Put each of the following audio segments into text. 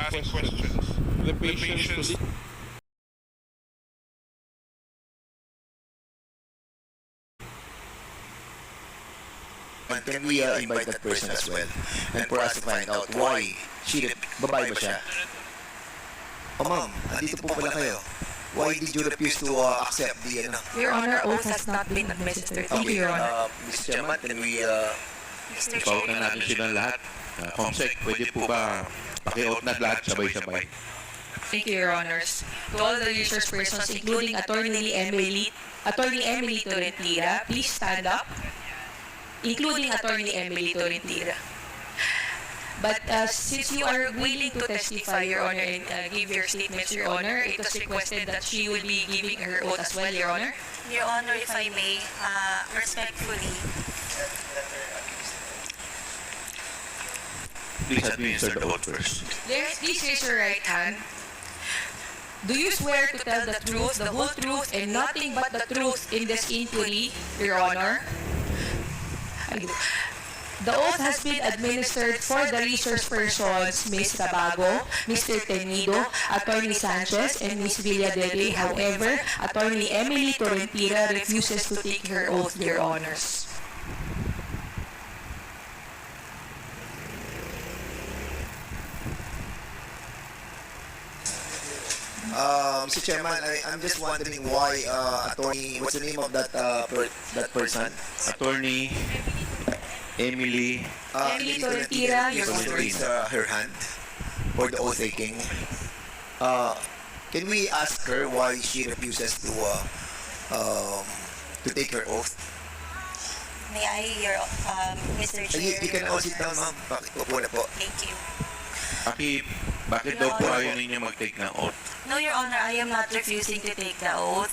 asking questions. The patience to And can we invite that person as well? And for us to find out why she, babae ba siya? Oh ma'am, andito po pala kayo. Why did you refuse to accept the, Your Honor, oath has not been administered. Thank you, Your Honor. Mr. Chairman, can we, Mr. Ipawag Chair, na natin silang lahat. Comsec, pwede po ba paki-out na lahat sabay-sabay? thank you, Your Honors. To all the resource persons, including Attorney Emily Torrentira, please stand up. Including Attorney Emily Torrentira. But since you are willing to testify, Your Honor, and give your statements, Your Honor, it was requested that she would be giving her oath as well, Your Honor. Your Honor, if I may, respectfully, Please administer the oath first. Please raise your right hand. Do you swear to tell the truth, the whole truth, and nothing but the truth in this inquiry, Your Honor? The oath has been administered for the resource persons, Ms. Tabago, Mr. Tenido, Attorney Sanchez, and Ms. Villadere. However, Attorney Emily Torrentira refuses to take her oath, Your Honors. Mr. Chairman, I'm just wondering why attorney, what's the name of that that person? Attorney Emily Emily Torrentira, you Your want to Honor. raise her hand for the oath taking. Can we ask her why she refuses to take her oath? may I, Mr. Chair? You can all sit down, ma'am. Upo na po. Thank you. Bakit daw po ayaw ninyo mag-take ng oath? No, Your Honor, I am not refusing to take the oath.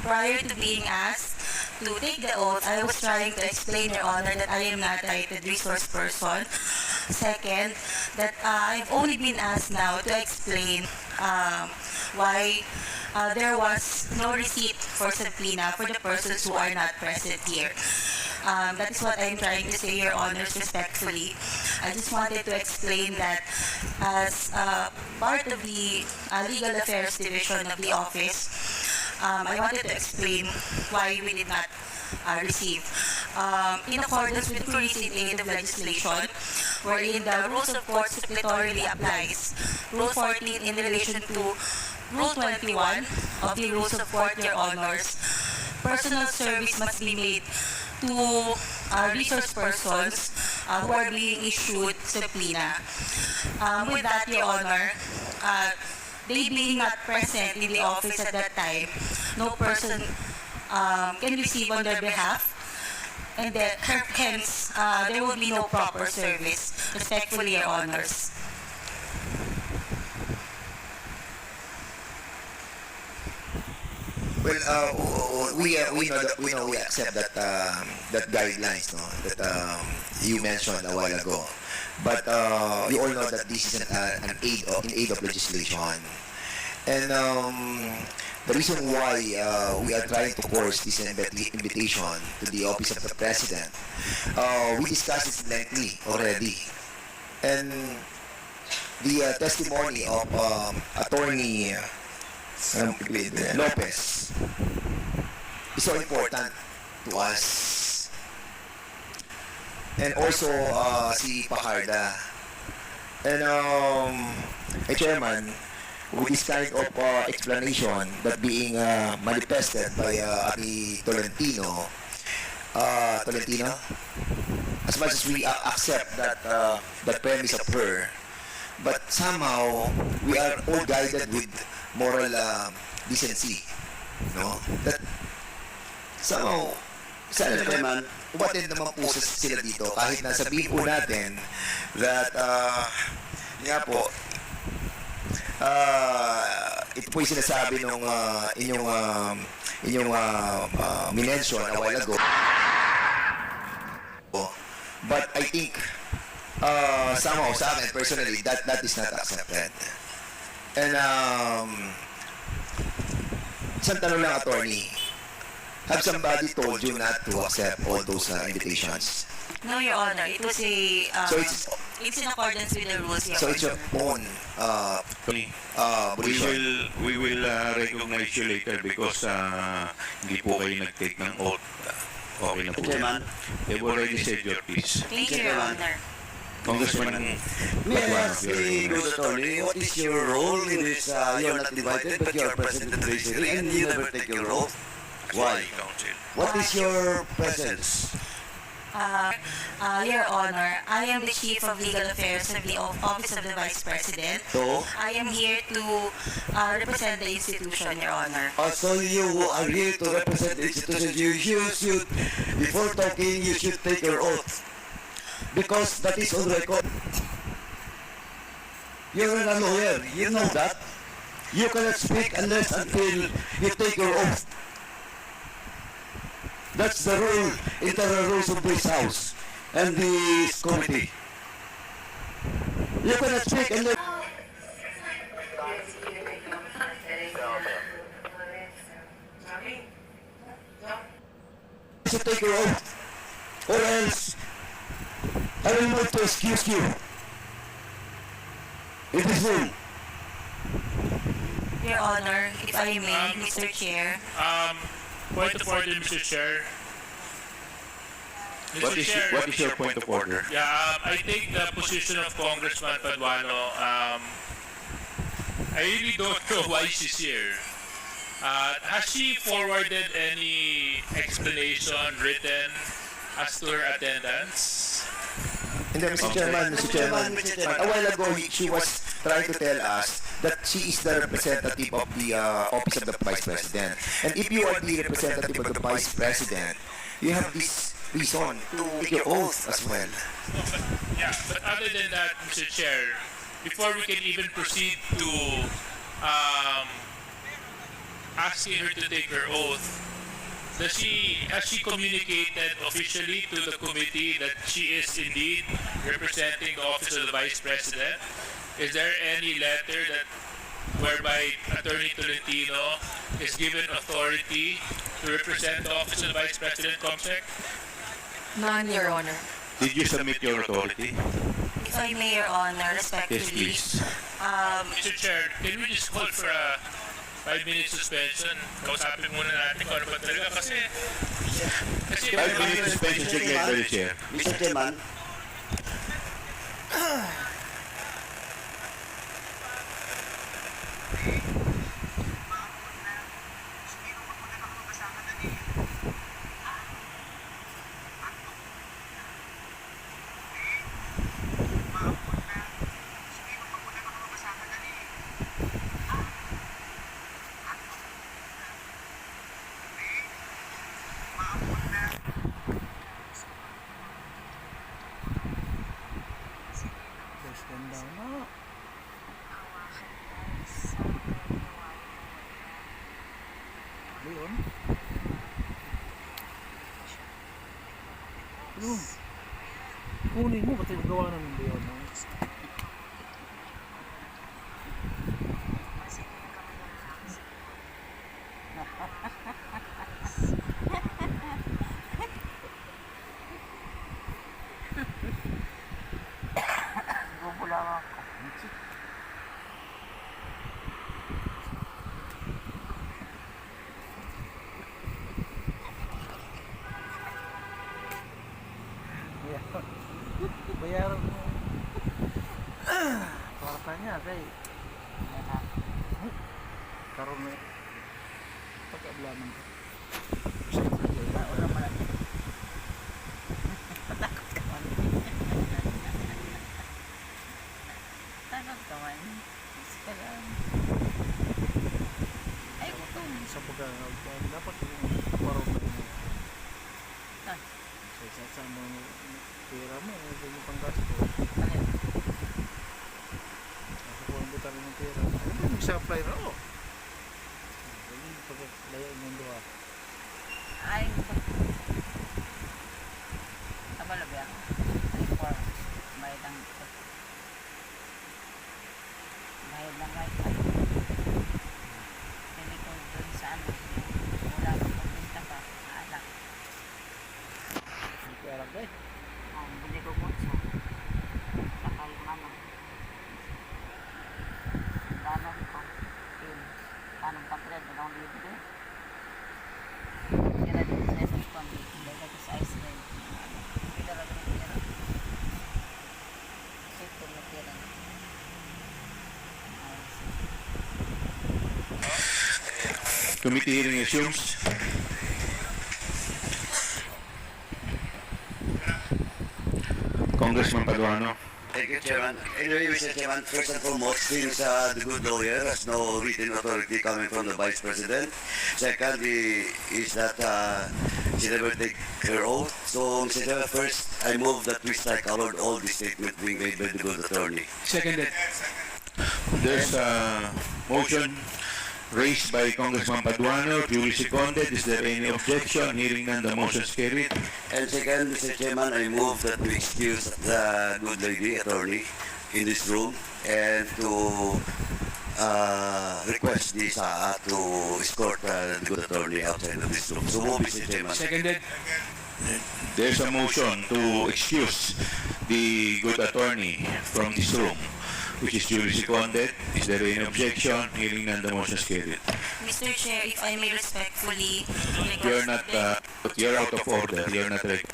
Prior to being asked to take the oath, I was trying to explain, Your Honor, that I am not a cited resource person. Second, that I've only been asked now to explain why there was no receipt for subpoena for the persons who are not present here. That is what I'm trying to say, Your Honors, respectfully. I just wanted to explain that as part of the Legal Affairs Division of the office, I wanted to explain why we did not receive. In accordance with the recent aid of legislation, wherein the rules of court suppletorily applies, Rule 14 in relation to Rule 21 of the Rules of Court, Your Honors, personal service must be made to resource persons who are being issued subpoena. With that, Your Honor, they being not present in the office at that time, no person can receive on their behalf, and that hence there will be no proper service. Respectfully, Your Honors. Well, we accept that that guidelines, no, that you mentioned a while ago. But we all know that this is an aid of legislation, and the reason why we are trying to course this invitation to the office of the president, we discussed it lengthily already, and the testimony of Attorney Lopez is so important to us, and also si Pacarda, and Chairman, with this kind of explanation that being manifested by Ati Tolentino, as much as we accept that that premise of her, but somehow we are all guided with moral decency, no? That somehow, sana naman, umatin naman po sila dito, kahit na sabihin po natin that, nga po, ito po yung sinasabi nung inyong minention a while ago. But I think, somehow, sa akin, personally, that is not accepted. And, isang tanong lang, attorney. Have somebody told you not to accept all those invitations? No, Your Honor. It was a... So it's in accordance with the rules, Your So it's Honor. your own position. We will recognize you later because hindi po kayo nag-take ng oath. Okay na po. Chairman. They've already said your piece. Thank you, Your Honor. Congressman, May I ask the good attorney, what is your role in this? You're not invited, but you're present at the treasury and you never take your oath. Why? Counsel. What is your presence? Your Honor, I am the Chief of Legal Affairs of the Office of the Vice President. So, I am here to represent the institution, Your Honor. so you are here to represent the institution. You should, before talking, you should take your oath. Because that is on record. You're a lawyer, you know that. You cannot speak unless until you take your oath. That's the rule, internal rules of this house and this committee. You cannot speak unless... You take your oath, or else I will move to excuse you. In this room. Your Honor, if I may, Mr. Chair. Point of order, Mr. Chair. What is your point of order? Yeah, I take the position of Congressman Paduano. I really don't know why she's here. Has she forwarded any explanation written as to her attendance? And then, Mr. Chairman, a while ago, she was trying to tell us that she is the representative of the Office of the Vice President. And if you are the representative of the Vice President, you have this reason to take your oath as well. Yeah, but other than that, Mr. Chair, before we can even proceed to asking her to take her oath, has she communicated officially to the committee that she is indeed representing the Office of the Vice President? Is there any letter that whereby Attorney Tolentino is given authority to represent the Office of the Vice President, Comsec? None, Your Honor. Did you submit your authority? If I may, Your Honor, respectfully. Yes, please. Mr. Chair, can we just call for a 5-minute suspension? Kausapin muna natin kung ano ba talaga kasi 5 minutes suspension declared by the chair. Mr. Chairman, kunin mo, ba't gawa namin Leon? Bayaran mo. Kwartanya kay karon na pag-ablaman ko. Sa pagka dapat paro pa mo. Sa mga pera mo, yung panggasto. Kasi kung buta rin ng pera, ano yung supply na o? Yung paglayan ng doha. Ay, tama lang yan. Ay, for bayad ng wifi. Hindi ko dun sa ano, wala ko pagbinta pa, alak. Hindi ko alam guys. anong pagkakad na lang dito. Kira din sa isang pamilya. Dahil ito sa Iceland. Kira lang yung kira. Ito yung kira. Committee hearing resumes. Congressman Paduano. Thank you, Chairman. Anyway, Mr. Chairman, first and foremost, since the good lawyer has no written authority coming from the Vice President. Second is that she never take her oath. So, Mr. Chairman, first, I move that we strike out all the statement being made by the good attorney. Seconded. There's a motion raised by Congressman Paduano, duly seconded. Is there any objection? Hearing none, the motion is carried. And second, Mr. Chairman, I move that we excuse the good lady attorney in this room and to request the SAA to escort the good attorney outside of this room. So move, Mr. Chairman. Seconded. There's a motion to excuse the good attorney from this room, which is duly seconded. Is there any objection? Hearing none, the motion is carried. Mr. Chair, if I may respectfully You're not, you're out of order. You're not right.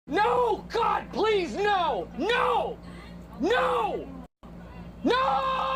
No! God, please, no! No! No! No!